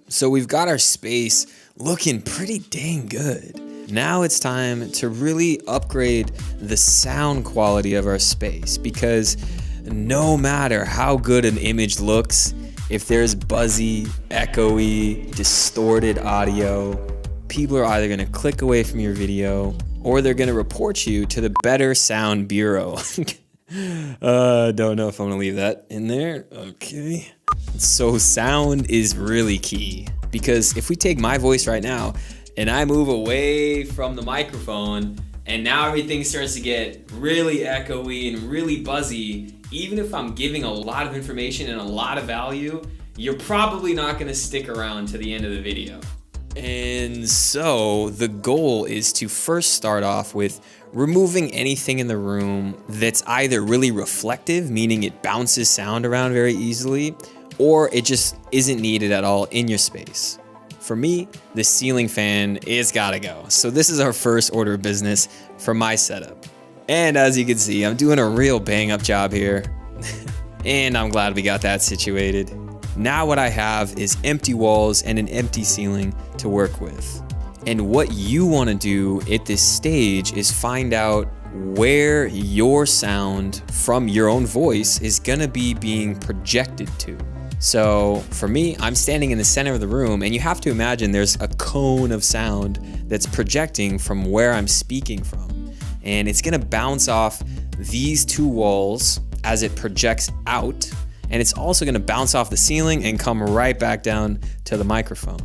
So we've got our space looking pretty dang good. Now it's time to really upgrade the sound quality of our space, because no matter how good an image looks, if there's buzzy, echoey, distorted audio, people are either going to click away from your video or they're going to report you to the Better Sound Bureau. Don't know if I'm going to leave that in there. Okay. So sound is really key, because if we take my voice right now and I move away from the microphone and now everything starts to get really echoey and really buzzy, even if I'm giving a lot of information and a lot of value, you're probably not going to stick around to the end of the video. And so the goal is to first start off with removing anything in the room that's either really reflective, meaning it bounces sound around very easily, or it just isn't needed at all in your space. For me, the ceiling fan is gotta go. So this is our first order of business for my setup. And as you can see, I'm doing a real bang up job here. And I'm glad we got that situated. Now what I have is empty walls and an empty ceiling to work with. And what you want to do at this stage is find out where your sound from your own voice is going to be being projected to. So for me, I'm standing in the center of the room, and you have to imagine there's a cone of sound that's projecting from where I'm speaking from. And it's going to bounce off these two walls as it projects out. And it's also going to bounce off the ceiling and come right back down to the microphone.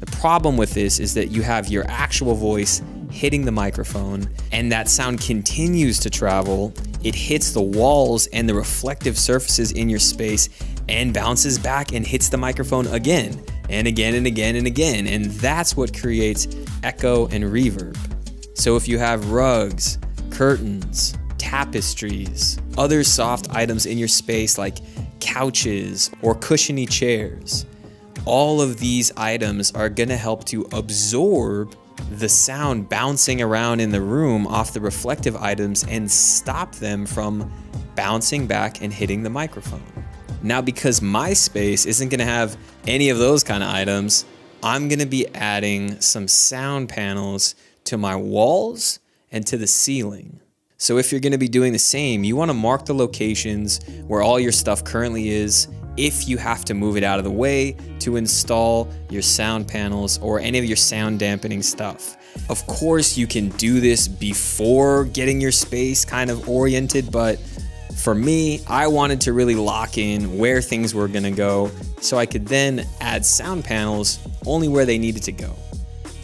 The problem with this is that you have your actual voice hitting the microphone, and that sound continues to travel. It hits the walls and the reflective surfaces in your space and bounces back and hits the microphone again and again and again and again. And that's what creates echo and reverb. So if you have rugs, curtains, tapestries, other soft items in your space like couches or cushiony chairs, all of these items are going to help to absorb the sound bouncing around in the room off the reflective items and stop them from bouncing back and hitting the microphone. Now, because my space isn't going to have any of those kind of items, I'm going to be adding some sound panels to my walls and to the ceiling. So if you're going to be doing the same, you want to mark the locations where all your stuff currently is, if you have to move it out of the way to install your sound panels or any of your sound dampening stuff. Of course, you can do this before getting your space kind of oriented, but for me, I wanted to really lock in where things were going to go so I could then add sound panels only where they needed to go.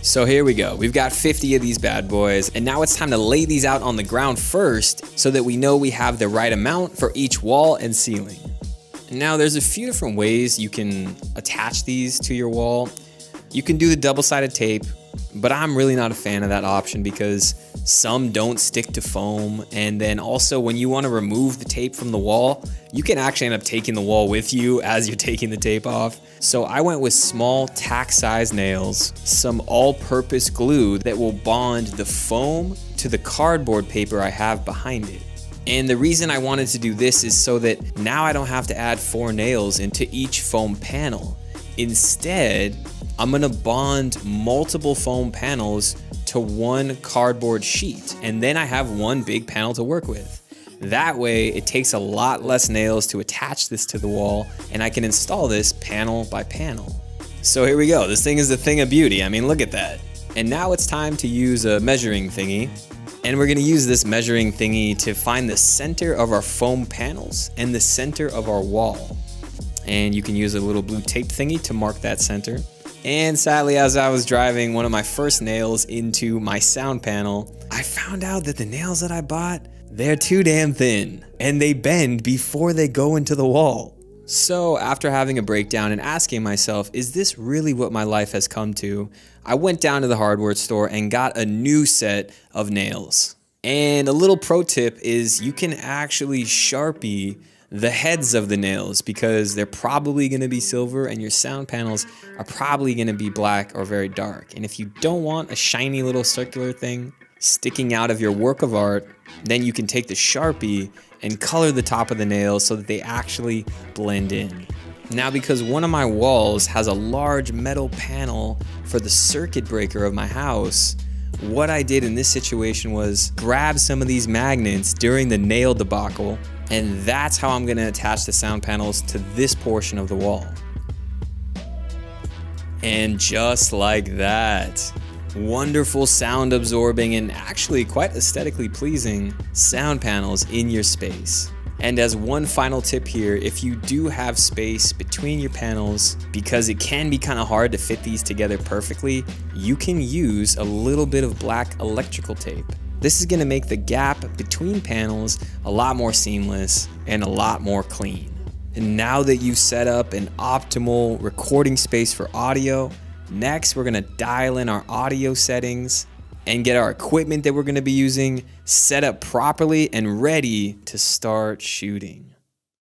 So here we go. We've got 50 of these bad boys, and now it's time to lay these out on the ground first so that we know we have the right amount for each wall and ceiling. Now there's a few different ways you can attach these to your wall. You can do the double-sided tape, but I'm really not a fan of that option because some don't stick to foam, and then also when you want to remove the tape from the wall, you can actually end up taking the wall with you as you're taking the tape off. So I went with small tack-sized nails, some all-purpose glue that will bond the foam to the cardboard paper I have behind it. And the reason I wanted to do this is so that now I don't have to add 4 nails into each foam panel. Instead, I'm gonna bond multiple foam panels to one cardboard sheet, and then I have one big panel to work with. That way, it takes a lot less nails to attach this to the wall, and I can install this panel by panel. So here we go. This thing is a thing of beauty. I mean, look at that. And now it's time to use a measuring thingy. And we're gonna use this measuring thingy to find the center of our foam panels and the center of our wall. And you can use a little blue tape thingy to mark that center. And sadly, as I was driving one of my first nails into my sound panel, I found out that the nails that I bought, they're too damn thin and they bend before they go into the wall. So after having a breakdown and asking myself, is this really what my life has come to? I went down to the hardware store and got a new set of nails. And a little pro tip is you can actually Sharpie the heads of the nails because they're probably going to be silver and your sound panels are probably going to be black or very dark. And if you don't want a shiny little circular thing sticking out of your work of art, then you can take the Sharpie and color the top of the nails so that they actually blend in. Now, because one of my walls has a large metal panel for the circuit breaker of my house, what I did in this situation was grab some of these magnets during the nail debacle, and that's how I'm gonna attach the sound panels to this portion of the wall. And just like that, wonderful sound absorbing and actually quite aesthetically pleasing sound panels in your space. And as one final tip here, if you do have space between your panels, because it can be kind of hard to fit these together perfectly, you can use a little bit of black electrical tape. This is going to make the gap between panels a lot more seamless and a lot more clean. And now that you've set up an optimal recording space for audio, next we're going to dial in our audio settings and get our equipment that we're going to be using set up properly and ready to start shooting.